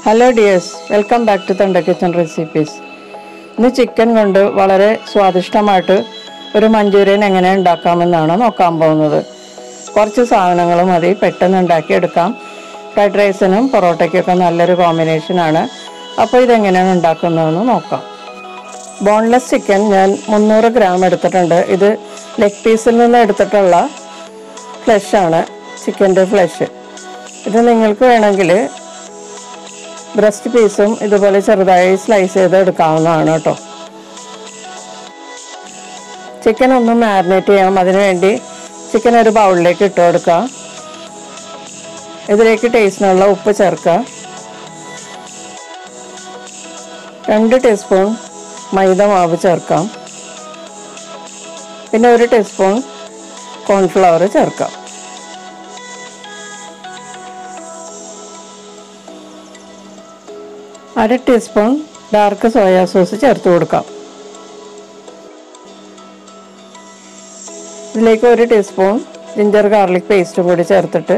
Hello dears, welcome back to Thunder Kitchen Recipes. ഇന്ന് chicken കൊണ്ട് വളരെ സ്വാദിഷ്ടമായിട്ട് ഒരു മഞ്ചൂരിയൻ എങ്ങനെ ഉണ്ടാക്കാമെന്നാണ് നോക്കാൻ പോകുന്നത്. കുറച്ച് സാധനങ്ങൾ മതി, പെട്ടെന്ന് ഉണ്ടാക്കിയെടുക്കാം. ഫ്രൈഡ് റൈസിനും പൊറോട്ടയ്ക്കൊക്കെ നല്ലൊരു കോമ്പിനേഷനാണ്. അപ്പോൾ ഇതെങ്ങനെയാണ് ഉണ്ടാക്കുന്നതെന്ന് നോക്കാം. ബോൺലെസ് ചിക്കൻ ഞാൻ 300 ഗ്രാം എടുത്തിട്ടുണ്ട്. ഇത് ലെഗ് പീസിൽ നിന്ന് എടുത്തിട്ടുള്ള ഫ്ലഷാണ്, ചിക്കൻ്റെ ഫ്ലഷ്. ഇത് നിങ്ങൾക്ക് വേണമെങ്കിൽ ബ്രസ്റ്റ് പീസും ഇതുപോലെ ചെറുതായി സ്ലൈസ് ചെയ്ത് എടുക്കാവുന്നതാണ് കേട്ടോ. ചിക്കൻ ഒന്ന് മാരിനേറ്റ് ചെയ്യാം. അതിനുവേണ്ടി ചിക്കൻ ഒരു ബൗളിലേക്ക് ഇട്ട് കൊടുക്കുക. ഇതിലേക്ക് ടേസ്റ്റിനുള്ള ഉപ്പ് ചേർക്കുക. 2 ടീസ്പൂൺ മൈദ മാവ് ചേർക്കാം. പിന്നെ 1 ടീസ്പൂൺ കോൺഫ്ലവർ ചേർക്കാം. അര ടീസ്പൂൺ ഡാർക്ക് സോയാ സോസ് ചേർത്ത് കൊടുക്കാം. ഇതിലേക്ക് 1 ടീസ്പൂൺ ജിഞ്ചർ ഗാർലിക് പേസ്റ്റും കൂടി ചേർത്തിട്ട്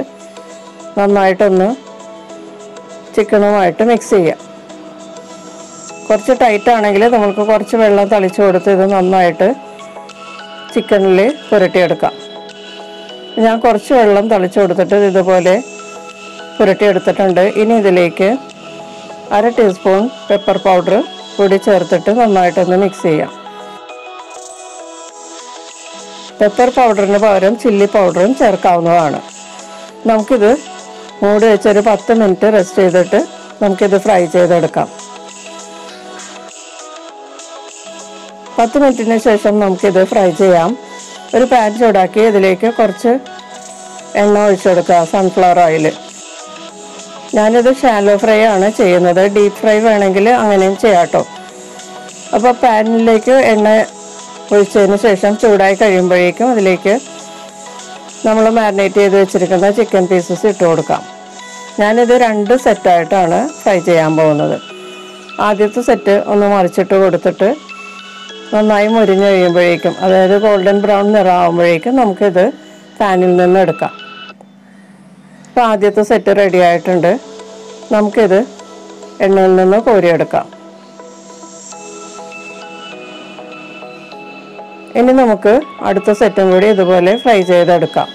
നന്നായിട്ടൊന്ന് ചിക്കനുമായിട്ട് മിക്സ് ചെയ്യാം. കുറച്ച് ടൈറ്റ് ആണെങ്കിൽ നമുക്ക് കുറച്ച് വെള്ളം തളിച്ചു കൊടുത്ത് ഇത് നന്നായിട്ട് ചിക്കനിൽ പുരട്ടിയെടുക്കാം. ഞാൻ കുറച്ച് വെള്ളം തളിച്ചു കൊടുത്തിട്ട് ഇതുപോലെ പുരട്ടിയെടുത്തിട്ടുണ്ട്. ഇനി ഇതിലേക്ക് അര ടീസ്പൂൺ പെപ്പർ പൗഡർ കൂടി ചേർത്തിട്ട് നന്നായിട്ടൊന്ന് മിക്സ് ചെയ്യാം. പെപ്പർ പൗഡറിന് പകരം ചില്ലി പൗഡറും ചേർക്കാവുന്നതാണ്. നമുക്കിത് മൂടി വെച്ചൊരു 10 മിനിറ്റ് റെസ്റ്റ് ചെയ്തിട്ട് നമുക്കിത് ഫ്രൈ ചെയ്തെടുക്കാം. 10 മിനിറ്റിന് ശേഷം നമുക്കിത് ഫ്രൈ ചെയ്യാം. ഒരു പാൻ ചൂടാക്കി ഇതിലേക്ക് കുറച്ച് എണ്ണ ഒഴിച്ചെടുക്കുക, സൺഫ്ലവർ ഓയിൽ. ഞാനിത് ഷാലോ ഫ്രൈ ആണ് ചെയ്യുന്നത്. ഡീപ്പ് ഫ്രൈ വേണമെങ്കിൽ അങ്ങനെയും ചെയ്യാം കേട്ടോ. അപ്പോൾ പാനിലേക്ക് എണ്ണ ഒഴിച്ചതിന് ശേഷം ചൂടായി കഴിയുമ്പോഴേക്കും അതിലേക്ക് നമ്മൾ മാരിനേറ്റ് ചെയ്ത് വെച്ചിരിക്കുന്ന ചിക്കൻ പീസസ് ഇട്ട് കൊടുക്കാം. ഞാനിത് 2 സെറ്റായിട്ടാണ് ഫ്രൈ ചെയ്യാൻ പോകുന്നത്. ആദ്യത്തെ സെറ്റ് ഒന്ന് മറിച്ചിട്ട് കൊടുത്തിട്ട് നന്നായി മുരിഞ്ഞ് കഴിയുമ്പോഴേക്കും, അതായത് ഗോൾഡൻ ബ്രൗൺ നിറമാകുമ്പോഴേക്കും നമുക്കിത് പാനിൽ നിന്ന് എടുക്കാം. ഇപ്പോൾ ആദ്യത്തെ സെറ്റ് റെഡി ആയിട്ടുണ്ട്. നമുക്കിത് എണ്ണയിൽ നിന്ന് കോരിയെടുക്കാം. ഇനി നമുക്ക് അടുത്ത സെറ്റും കൂടി ഇതുപോലെ ഫ്രൈ ചെയ്തെടുക്കാം.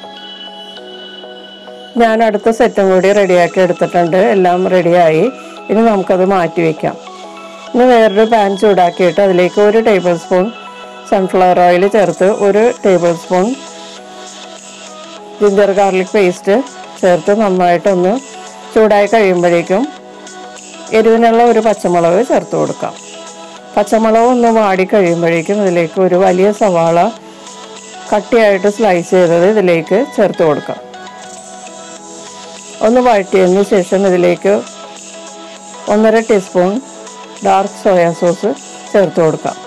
ഞാൻ അടുത്ത സെറ്റും കൂടി റെഡിയാക്കി എടുത്തിട്ടുണ്ട്. എല്ലാം റെഡിയായി. ഇനി നമുക്കത് മാറ്റി വയ്ക്കാം. ഇനി വേറൊരു പാൻ ചൂടാക്കിയിട്ട് അതിലേക്ക് 1 ടേബിൾ സ്പൂൺ സൺഫ്ലവർ ഓയിൽ ചേർത്ത് 1 table spoon ginger garlic paste ചേർത്ത് നന്നായിട്ടൊന്ന് ചൂടായി കഴിയുമ്പോഴേക്കും എരിവിനുള്ള 1 പച്ചമുളക് ചേർത്ത് കൊടുക്കാം. പച്ചമുളക് ഒന്ന് വാടി കഴിയുമ്പോഴേക്കും ഇതിലേക്ക് ഒരു വലിയ സവാള കട്ടിയായിട്ട് സ്ലൈസ് ചെയ്തത് ഇതിലേക്ക് ചേർത്ത് കൊടുക്കാം. ഒന്ന് വഴറ്റിയതിന് ശേഷം ഇതിലേക്ക് 1.5 ടീസ്പൂൺ ഡാർക്ക് സോയാ സോസ് ചേർത്ത് കൊടുക്കാം.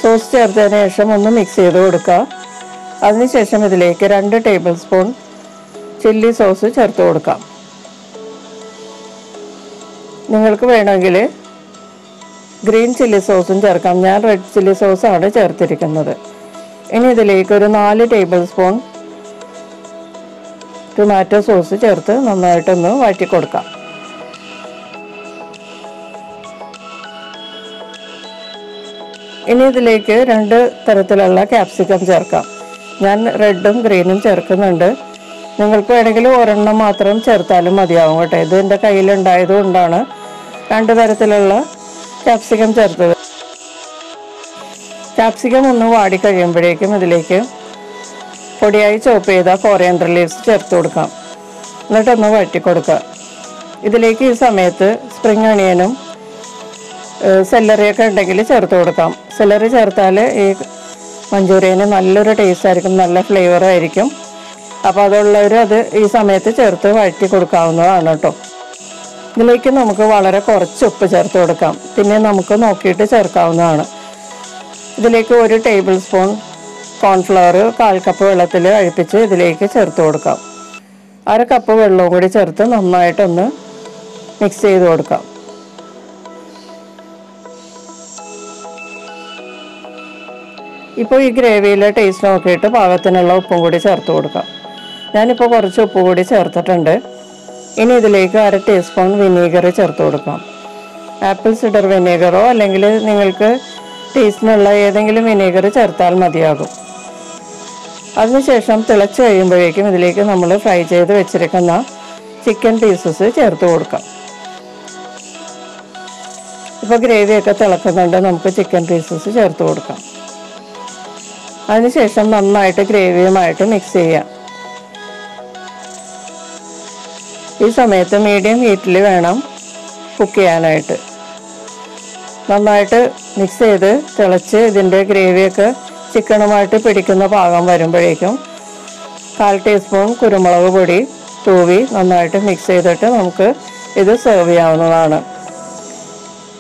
സോസ് ചേർത്തതിന് ശേഷം ഒന്ന് മിക്സ് ചെയ്ത് കൊടുക്കുക. അതിനുശേഷം ഇതിലേക്ക് 2 ടേബിൾ സ്പൂൺ ചില്ലി സോസ് ചേർത്ത് കൊടുക്കാം. നിങ്ങൾക്ക് വേണമെങ്കിൽ ഗ്രീൻ ചില്ലി സോസും ചേർക്കാം. ഞാൻ റെഡ് ചില്ലി സോസാണ് ചേർത്തിരിക്കുന്നത്. ഇനി ഇതിലേക്ക് ഒരു 4 ടേബിൾ സ്പൂൺ ടൊമാറ്റോ സോസ് ചേർത്ത് നന്നായിട്ടൊന്ന് വഴറ്റി കൊടുക്കാം. ഇനി ഇതിലേക്ക് 2 തരത്തിലുള്ള ക്യാപ്സിക്കം ചേർക്കാം. ഞാൻ റെഡും ഗ്രീനും ചേർക്കുന്നുണ്ട്. നിങ്ങൾക്ക് വേണമെങ്കിൽ ഒരെണ്ണം മാത്രം ചേർത്താലും മതിയാവും കേട്ടോ. ഇത് എൻ്റെ കയ്യിലുണ്ടായത് കൊണ്ടാണ് 2 തരത്തിലുള്ള ക്യാപ്സിക്കം ചേർത്തത്. ക്യാപ്സിക്കം ഒന്ന് വാടിക്കഴിയുമ്പോഴേക്കും ഇതിലേക്ക് പൊടിയായി ചോപ്പ് ചെയ്ത കോറിയാണ്ടർ ലീവ്സ് ചേർത്ത് കൊടുക്കാം. എന്നിട്ടൊന്ന് വഴറ്റി കൊടുക്കുക. ഇതിലേക്ക് ഈ സമയത്ത് സ്പ്രിംഗ് ഒണിയനും സെല്ലറിയൊക്കെ ഉണ്ടെങ്കിൽ ചേർത്ത് കൊടുക്കാം. സെല്ലറി ചേർത്താൽ ഈ മഞ്ചൂരിയന് നല്ലൊരു ടേസ്റ്റ് ആയിരിക്കും, നല്ല ഫ്ലേവർ ആയിരിക്കും. അപ്പോൾ അതുള്ളവർ അത് ഈ സമയത്ത് ചേർത്ത് വഴറ്റി കൊടുക്കാവുന്നതാണ് കേട്ടോ. ഇതിലേക്ക് നമുക്ക് വളരെ കുറച്ച് ഉപ്പ് ചേർത്ത് കൊടുക്കാം. പിന്നെ നമുക്ക് നോക്കിയിട്ട് ചേർക്കാവുന്നതാണ്. ഇതിലേക്ക് 1 ടേബിൾ സ്പൂൺ കോൺഫ്ലവർ 1/4 കപ്പ് വെള്ളത്തിൽ അഴിപ്പിച്ച് ഇതിലേക്ക് ചേർത്ത് കൊടുക്കാം. 1/2 കപ്പ് വെള്ളവും കൂടി ചേർത്ത് നന്നായിട്ടൊന്ന് മിക്സ് ചെയ്ത് കൊടുക്കാം. ഇപ്പോൾ ഈ ഗ്രേവിയിലെ ടേസ്റ്റ് നോക്കിയിട്ട് പാകത്തിനുള്ള ഉപ്പും കൂടി ചേർത്ത് കൊടുക്കാം. ഞാനിപ്പോൾ കുറച്ച് ഉപ്പ് കൂടി ചേർത്തിട്ടുണ്ട്. ഇനി ഇതിലേക്ക് 1/2 ടീസ്പൂൺ വിനീഗർ ചേർത്ത് കൊടുക്കാം. ആപ്പിൾ സിഡർ വിനീഗറോ അല്ലെങ്കിൽ നിങ്ങൾക്ക് ടേസ്റ്റിനുള്ള ഏതെങ്കിലും വിനീഗർ ചേർത്താൽ മതിയാകും. അതിനുശേഷം തിളച്ച് കഴിയുമ്പോഴേക്കും ഇതിലേക്ക് നമ്മൾ ഫ്രൈ ചെയ്ത് വെച്ചിരിക്കുന്ന ചിക്കൻ പീസസ് ചേർത്ത് കൊടുക്കാം. ഇപ്പോൾ ഗ്രേവിയൊക്കെ തിളക്കുന്നുണ്ട്, നമുക്ക് ചിക്കൻ പീസസ് ചേർത്ത് കൊടുക്കാം. അതിനുശേഷം നന്നായിട്ട് ഗ്രേവിയുമായിട്ട് മിക്സ് ചെയ്യാം. ഈ സമയത്ത് മീഡിയം ഹീറ്റിൽ വേണം കുക്ക് ചെയ്യാനായിട്ട്. നന്നായിട്ട് മിക്സ് ചെയ്ത് തിളച്ച് ഇതിൻ്റെ ഗ്രേവിയൊക്കെ ചിക്കനുമായിട്ട് പിടിക്കുന്ന പാകം വരുമ്പോഴേക്കും 1/4 ടീസ്പൂൺ കുരുമുളക് പൊടി തൂവി നന്നായിട്ട് മിക്സ് ചെയ്തിട്ട് നമുക്ക് ഇത് സെർവ് ചെയ്യാവുന്നതാണ്.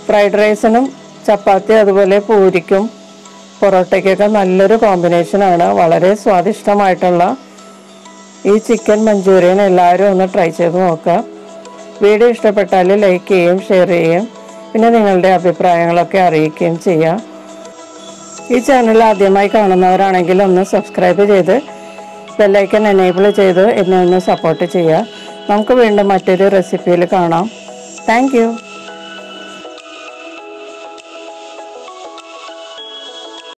ഫ്രൈഡ് റൈസിനും ചപ്പാത്തി അതുപോലെ പൂരിക്കും പൊറോട്ടയ്ക്കൊക്കെ നല്ലൊരു കോമ്പിനേഷനാണ്. വളരെ സ്വാദിഷ്ടമായിട്ടുള്ള ഈ ചിക്കൻ മഞ്ചൂരിയൻ എല്ലാവരും ഒന്ന് ട്രൈ ചെയ്ത് നോക്കുക. വീഡിയോ ഇഷ്ടപ്പെട്ടാൽ ലൈക്ക് ചെയ്യുകയും ഷെയർ ചെയ്യുകയും പിന്നെ നിങ്ങളുടെ അഭിപ്രായങ്ങളൊക്കെ അറിയിക്കുകയും ചെയ്യുക. ഈ ചാനൽ ആദ്യമായി കാണുന്നവരാണെങ്കിൽ ഒന്ന് സബ്സ്ക്രൈബ് ചെയ്ത് ബെല്ലൈക്കൺ എനേബിൾ ചെയ്ത് എന്നെ ഒന്ന് സപ്പോർട്ട് ചെയ്യുക. നമുക്ക് വീണ്ടും മറ്റൊരു റെസിപ്പിയിൽ കാണാം. Thank you.